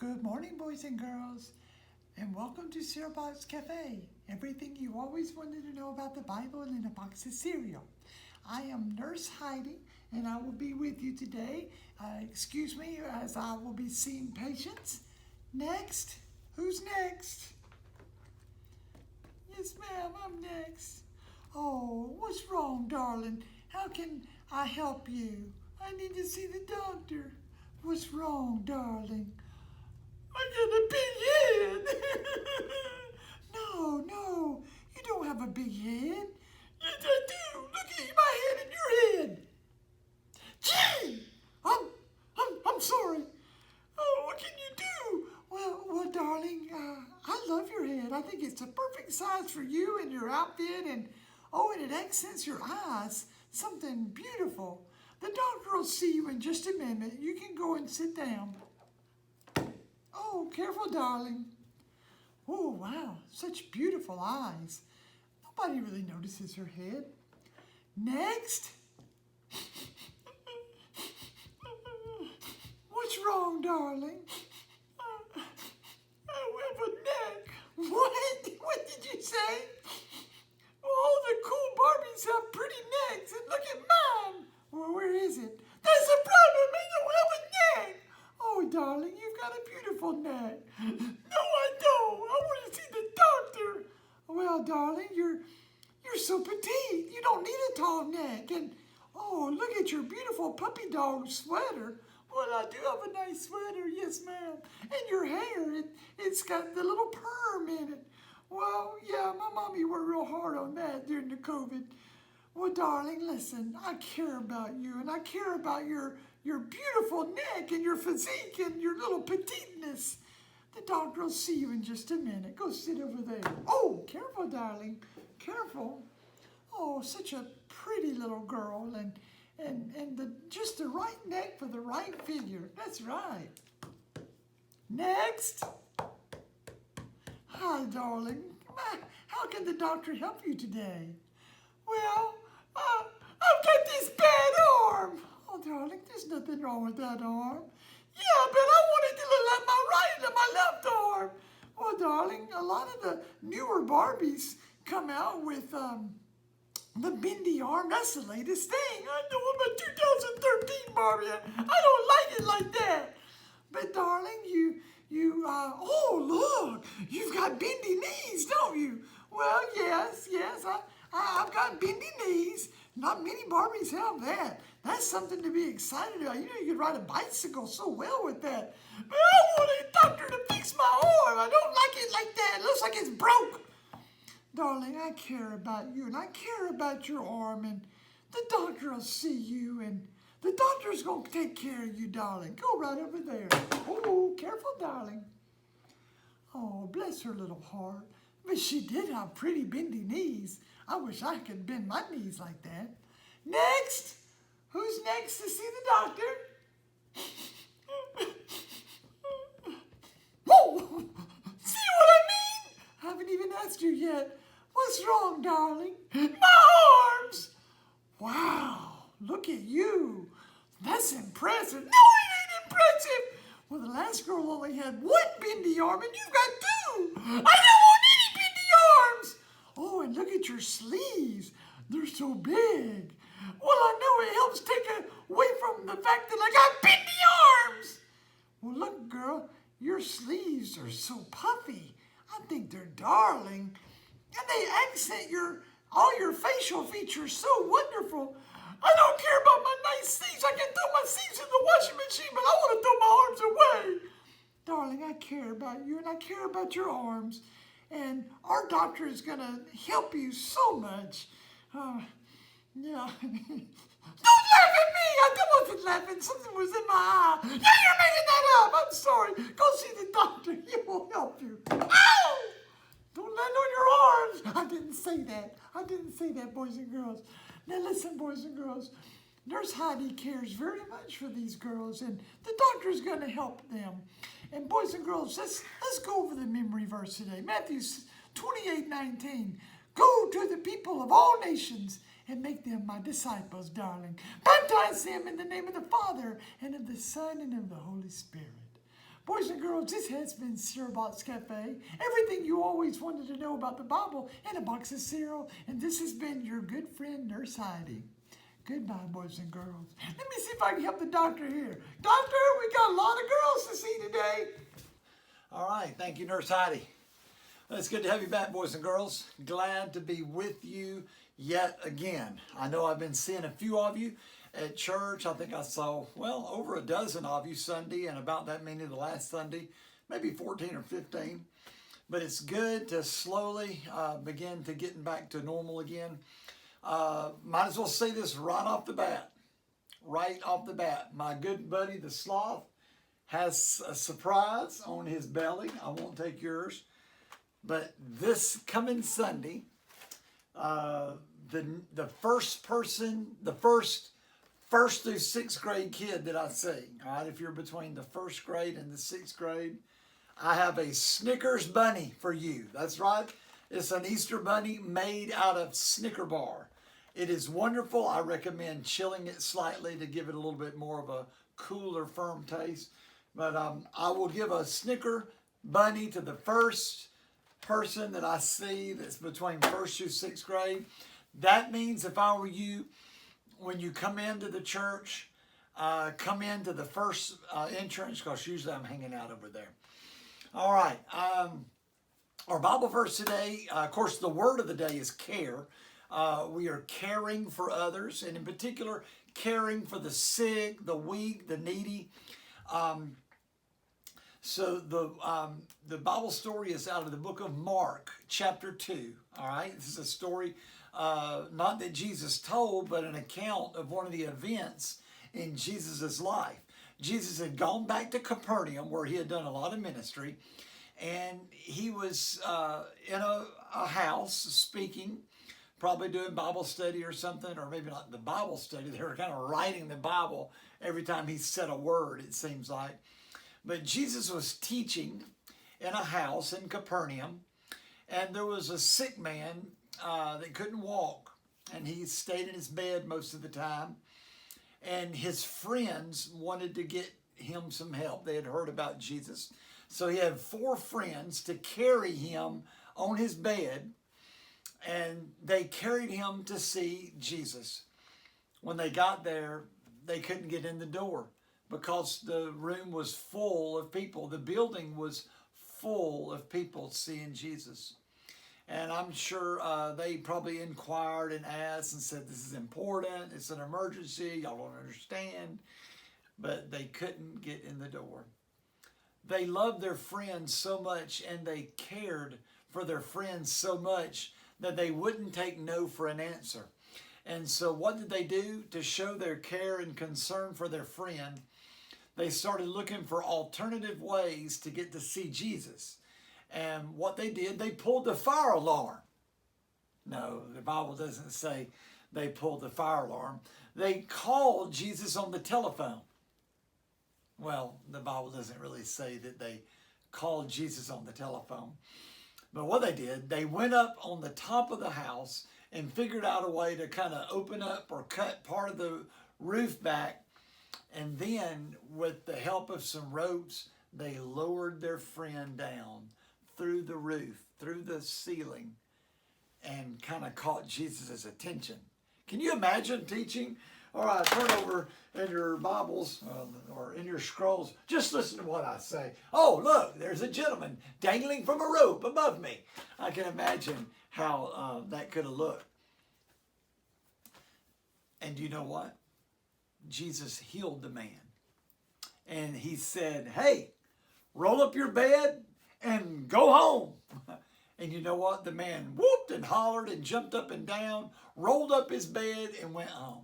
Good morning, boys and girls, and welcome to Cereal Box Cafe. Everything you always wanted to know about the Bible in a box of cereal. I am Nurse Heidi, and I will be with you today. Excuse me as I will be seeing patients. Next. Who's next? Yes, ma'am, I'm next. Oh, what's wrong, darling? How can I help you? I need to see the doctor. What's wrong, darling? I got a big head. No, you don't have a big head. Yes, I do. Look at my head and your head. Gee, I'm sorry. Oh, what can you do? Well, darling, I love your head. I think it's a perfect size for you and your outfit, and it accents your eyes. Something beautiful. The doctor will see you in just a minute. You can go and sit down. Oh, careful, darling. Oh, wow, such beautiful eyes. Nobody really notices her head. Next. What's wrong, darling? I have a neck. What? What did you say? All the cool Barbies have pretty necks, and look at mine. Well, where is it? That's the problem. I don't have a neck. Oh, darling, you've got a beautiful neck. No, I don't. I want to see the doctor. Well, darling, you're so petite. You don't need a tall neck. And, oh, look at your beautiful puppy dog sweater. Well, I do have a nice sweater, yes, ma'am. And your hair, it's got the little perm in it. Well, yeah, my mommy worked real hard on that during the COVID. Well, darling, listen, I care about you, and I care about your beautiful neck and your physique and your little petiteness. The doctor will see you in just a minute. Go sit over there. Oh, careful, darling. Careful. Oh, such a pretty little girl, and just the right neck for the right figure. That's right. Next. Hi, darling. How can the doctor help you today? Well, I've got this bad arm. Oh, darling, there's nothing wrong with that arm. Yeah, but I wanted to look like my right and my left arm. Well, darling, a lot of the newer Barbies come out with the bendy arm. That's the latest thing. I know I'm a 2013 Barbie. I don't like it like that. But, darling, oh, look, you've got bendy knees, don't you? Well, yes, I've got bendy knees. Not many Barbies have that. That's something to be excited about. You know, you could ride a bicycle so well with that. But I want a doctor to fix my arm. I don't like it like that. It looks like it's broke. Darling, I care about you, and I care about your arm, and the doctor will see you, and the doctor's going to take care of you, darling. Go right over there. Oh, careful, darling. Oh, bless her little heart. But she did have pretty bendy knees. I wish I could bend my knees like that. Next! Who's next to see the doctor? Oh! See what I mean? I haven't even asked you yet. What's wrong, darling? My arms! Wow, look at you. That's impressive. No, it ain't impressive. Well, the last girl only had one bendy arm, and you've got two. I don't want any bendy arms. Oh, and look at your sleeves. They're so big. Well, I know it helps take away from the fact that I got bendy arms. Well, look, girl, your sleeves are so puffy. I think they're darling. And they accent all your facial features so wonderful. I don't care about my nice sleeves. I can throw my sleeves in the washing machine, but I want to throw my arms away. Darling, I care about you, and I care about your arms. And our doctor is going to help you so much. Yeah. Don't laugh at me! I wasn't laughing. Something was in my eye. Yeah, you're making that up. I'm sorry. Go see the doctor. He will help you. Ow! Don't land on your arms. I didn't say that, boys and girls. Now listen, boys and girls. Nurse Heidi cares very much for these girls, and the doctor's going to help them. And boys and girls, let's go over the memory verse today. Matthew 28:19. Go to the people of all nations and make them my disciples, darling. Baptize them in the name of the Father and of the Son and of the Holy Spirit. Boys and girls, this has been Cereal's Cafe. Everything you always wanted to know about the Bible and a box of cereal. And this has been your good friend, Nurse Heidi. Goodbye, boys and girls. Let me see if I can help the doctor here. Doctor, we got a lot of girls to see today. All right, thank you, Nurse Heidi. Well, it's good to have you back, boys and girls. Glad to be with you yet again. I know I've been seeing a few of you at church. I think I saw, well, over a dozen of you Sunday and about that many the last Sunday, maybe 14 or 15. But it's good to slowly begin to getting back to normal again. Might as well say this right off the bat. Right off the bat. My good buddy, the sloth, has a surprise on his belly. I won't take yours. But this coming Sunday, the first person, the first through sixth grade kid that I see, all right, if you're between the first grade and the sixth grade, I have a Snickers bunny for you. That's right. It's an Easter bunny made out of Snicker bar. It is wonderful. I recommend chilling it slightly to give it a little bit more of a cooler, firm taste. But I will give a Snicker bunny to the first person that I see that's between first through sixth grade. That means if I were you, when you come into the church, come into the first entrance, because usually I'm hanging out over there. All right. Our Bible verse today, of course, the word of the day is care. We are caring for others, and in particular, caring for the sick, the weak, the needy. So the Bible story is out of the book of Mark, chapter 2. All right, this is a story not that Jesus told, but an account of one of the events in Jesus's life. Jesus had gone back to Capernaum, where he had done a lot of ministry, and he was in a house speaking, probably doing Bible study or something, or maybe not the Bible study. They were kind of writing the Bible every time he said a word, it seems like. But Jesus was teaching in a house in Capernaum, and there was a sick man that couldn't walk, and he stayed in his bed most of the time, and his friends wanted to get him some help. They had heard about Jesus. So he had 4 friends to carry him on his bed, and they carried him to see Jesus. When they got there, they couldn't get in the door because the room was full of people. The building was full of people seeing Jesus. And I'm sure they probably inquired and asked and said, this is important, it's an emergency, y'all don't understand. But they couldn't get in the door. They loved their friends so much, and they cared for their friends so much that they wouldn't take no for an answer. And so what did they do to show their care and concern for their friend? They started looking for alternative ways to get to see Jesus. And what they did, they pulled the fire alarm. No, the Bible doesn't say they pulled the fire alarm. They called Jesus on the telephone. Well, the Bible doesn't really say that they called Jesus on the telephone. But what they did, they went up on the top of the house and figured out a way to kind of open up or cut part of the roof back. And then, with the help of some ropes, they lowered their friend down through the roof, through the ceiling, and kind of caught Jesus' attention. Can you imagine teaching? All right, turn over in your Bibles or in your scrolls. Just listen to what I say. Oh, look, there's a gentleman dangling from a rope above me. I can imagine how that could have looked. And you know what? Jesus healed the man. And he said, hey, roll up your bed and go home. And you know what? The man whooped and hollered and jumped up and down, rolled up his bed and went home.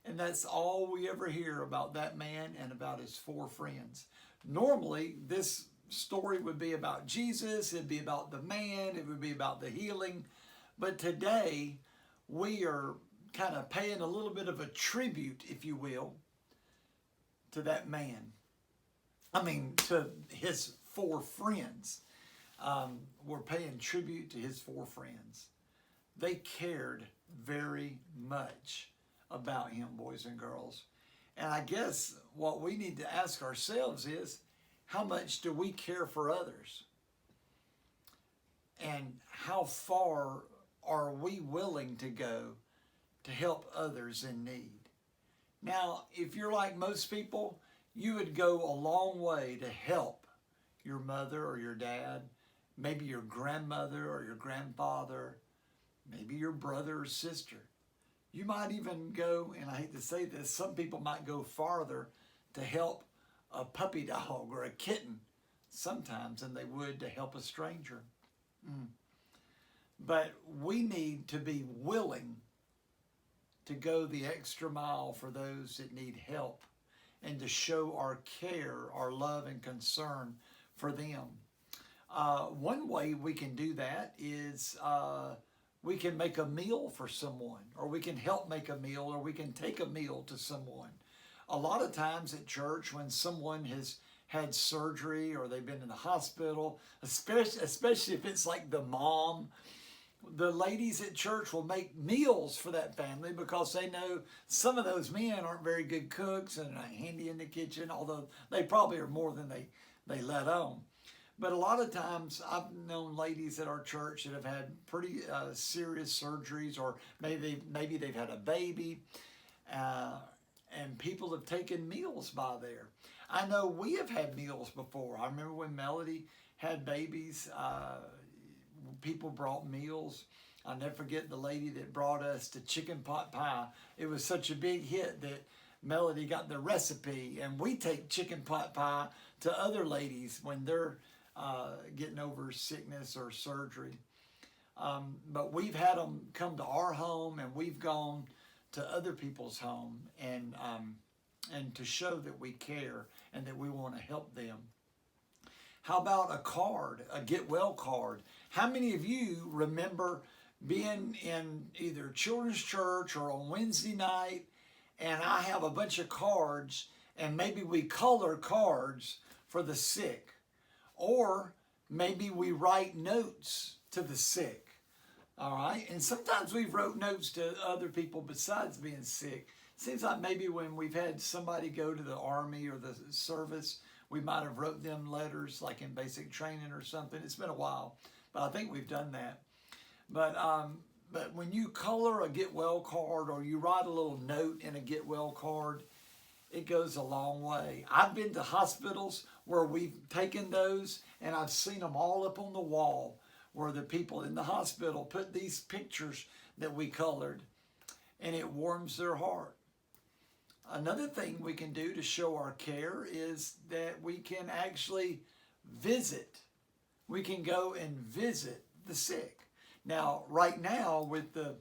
And that's all we ever hear about that man and about his 4 friends. Normally, this story would be about Jesus. It'd be about the man. It would be about the healing. But today, we are kind of paying a little bit of a tribute, if you will, to that man. I mean, to his 4 friends. We're paying tribute to his 4 friends. They cared very much about him, boys and girls. And I guess what we need to ask ourselves is, how much do we care for others? And how far are we willing to go to help others in need? Now, if you're like most people, you would go a long way to help your mother or your dad, maybe your grandmother or your grandfather, maybe your brother or sister. You might even go, and I hate to say this, some people might go farther to help a puppy dog or a kitten sometimes than they would to help a stranger. But we need to be willing to go the extra mile for those that need help and to show our care, our love and concern for them. One way we can do that is we can make a meal for someone, or we can help make a meal, or we can take a meal to someone. A lot of times at church, when someone has had surgery or they've been in the hospital, especially if it's like the mom, the ladies at church will make meals for that family because they know some of those men aren't very good cooks and are handy in the kitchen, although they probably are more than they let on. But a lot of times I've known ladies at our church that have had pretty serious surgeries, or maybe they've had a baby, and people have taken meals by there. I know we have had meals before. I remember when Melody had babies, people brought meals. I'll never forget the lady that brought us the chicken pot pie. It was such a big hit that Melody got the recipe, and we take chicken pot pie to other ladies when they're getting over sickness or surgery. But we've had them come to our home, and we've gone to other people's home, and to show that we care and that we want to help them. How about a card, a get well card? How many of you remember being in either children's church or on Wednesday night, and I have a bunch of cards, and maybe we color cards for the sick, or maybe we write notes to the sick, all right? And sometimes we've wrote notes to other people besides being sick. Seems like maybe when we've had somebody go to the army or the service, we might have wrote them letters like in basic training or something. It's been a while, but I think we've done that. But when you color a get well card, or you write a little note in a get well card, it goes a long way. I've been to hospitals where we've taken those, and I've seen them all up on the wall where the people in the hospital put these pictures that we colored, and it warms their heart. Another thing we can do to show our care is that we can actually visit. We can go and visit the sick. Now, right now, with the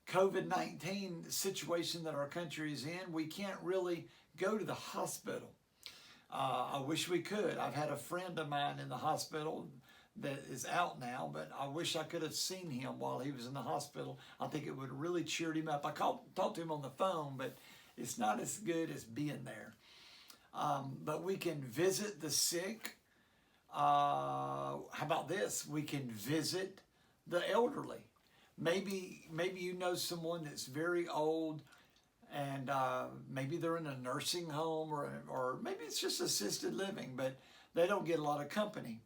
COVID-19 situation that our country is in, we can't really go to the hospital. I wish we could. I've had a friend of mine in the hospital that is out now, but I wish I could have seen him while he was in the hospital. I think it would have really cheered him up. I talked to him on the phone, but it's not as good as being there. But we can visit the sick. How about this? We can visit the elderly. Maybe you know someone that's very old, and maybe they're in a nursing home, or maybe it's just assisted living, but they don't get a lot of company.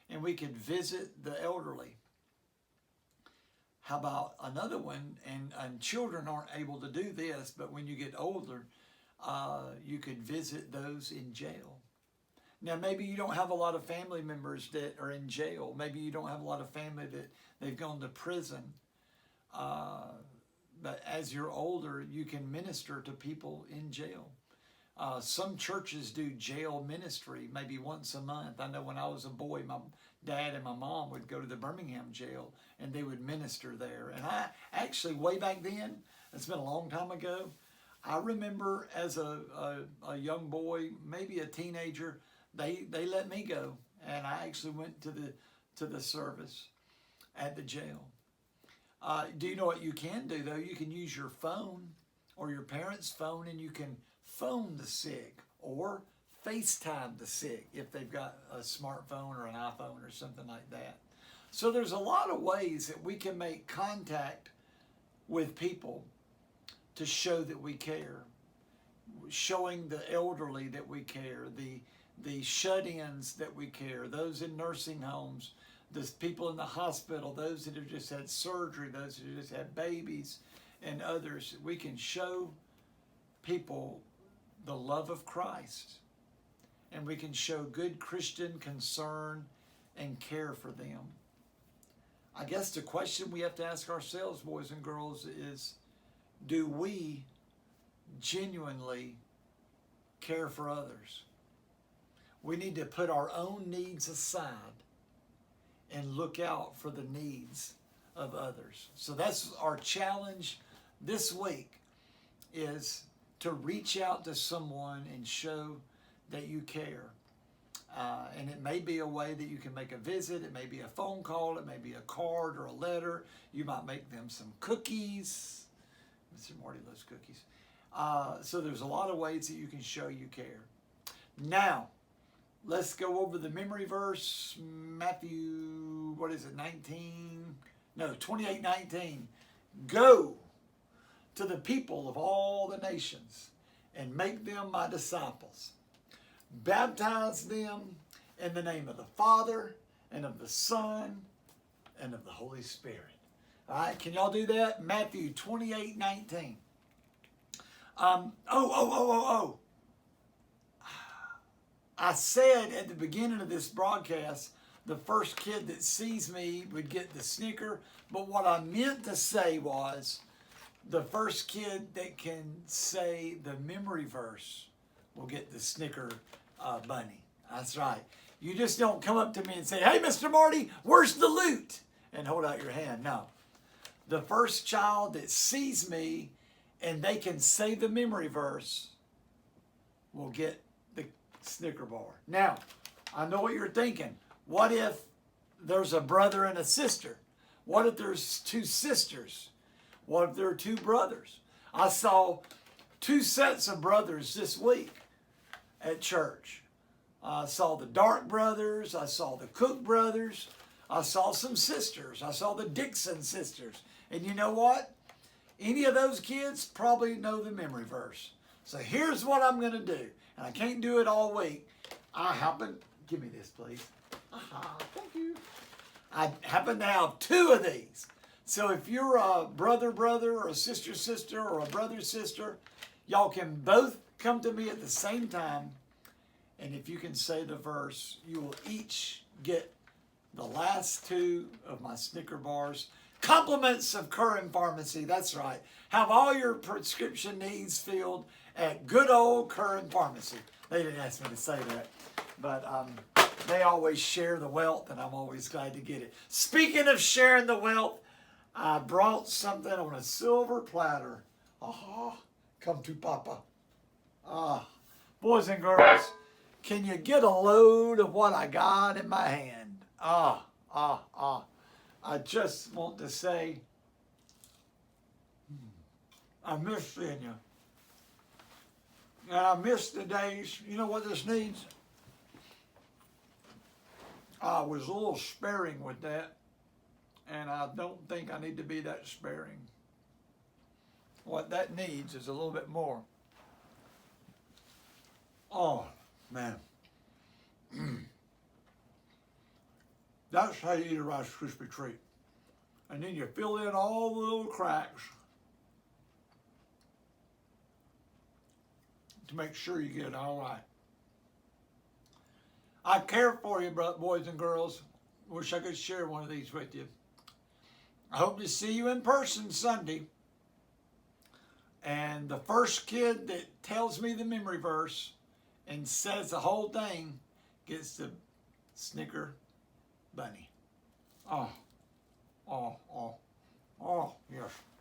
And we could visit the elderly. How about another one? And children aren't able to do this, but when you get older, you could visit those in jail. Now, maybe you don't have a lot of family members that are in jail. Maybe you don't have a lot of family that they've gone to prison. But as you're older, you can minister to people in jail. Some churches do jail ministry maybe once a month. I know when I was a boy, my dad and my mom would go to the Birmingham jail, and they would minister there. And I actually, way back then, it's been a long time ago, I remember as a young boy, maybe a teenager, they let me go, and I actually went to the service at the jail. Do you know what you can do, though? You can use your phone or your parents' phone, and you can phone the sick or FaceTime the sick if they've got a smartphone or an iPhone or something like that. So there's a lot of ways that we can make contact with people to show that we care. Showing the elderly that we care, the shut-ins that we care, those in nursing homes, the people in the hospital, those that have just had surgery, those that have just had babies, and others. We can show people the love of Christ, and we can show good Christian concern and care for them. I guess the question we have to ask ourselves, boys and girls, is, do we genuinely care for others? We need to put our own needs aside and look out for the needs of others. So that's our challenge this week, is to reach out to someone and show that you care. And it may be a way that you can make a visit. It may be a phone call. It may be a card or a letter. You might make them some cookies. Mr. Marty loves cookies. So there's a lot of ways that you can show you care. Now, let's go over the memory verse. Matthew, 28:19. Go to the people of all the nations and make them my disciples. Baptize them in the name of the Father and of the Son and of the Holy Spirit. All right, can y'all do that? Matthew 28:19. I said at the beginning of this broadcast, the first kid that sees me would get the Snicker, but what I meant to say was, the first kid that can say the memory verse will get the Snicker bunny. That's right. You just don't come up to me and say, "Hey, Mr. Marty, where's the loot?" and hold out your hand. No. The first child that sees me and they can say the memory verse will get the Snicker bar. Now, I know what you're thinking. What if there's a brother and a sister? What if there's two sisters? What if there are two brothers? I saw two sets of brothers this week at church. I saw the Dark brothers. I saw the Cook brothers. I saw some sisters. I saw the Dixon sisters. And you know what? Any of those kids probably know the memory verse. So here's what I'm going to do. And I can't do it all week. Give me this, please. Thank you. I happen to have two of these. So if you're a brother or a sister or a brother sister, y'all can both come to me at the same time. And if you can say the verse, you will each get the last two of my Snicker bars. Compliments of Curran Pharmacy. That's right. Have all your prescription needs filled at good old Curran Pharmacy. They didn't ask me to say that, but they always share the wealth, and I'm always glad to get it. Speaking of sharing the wealth, I brought something on a silver platter. Come to Papa. Boys and girls, can you get a load of what I got in my hand? I just want to say, I miss seeing you. And I miss the days, you know what this needs? I was a little sparing with that, and I don't think I need to be that sparing. What that needs is a little bit more. Oh, man. That's how you eat a Rice Krispie treat. And then you fill in all the little cracks to make sure you get it all right. I care for you, boys and girls. Wish I could share one of these with you. I hope to see you in person Sunday. And the first kid that tells me the memory verse and says the whole thing gets the Snicker bunny. Oh, yes.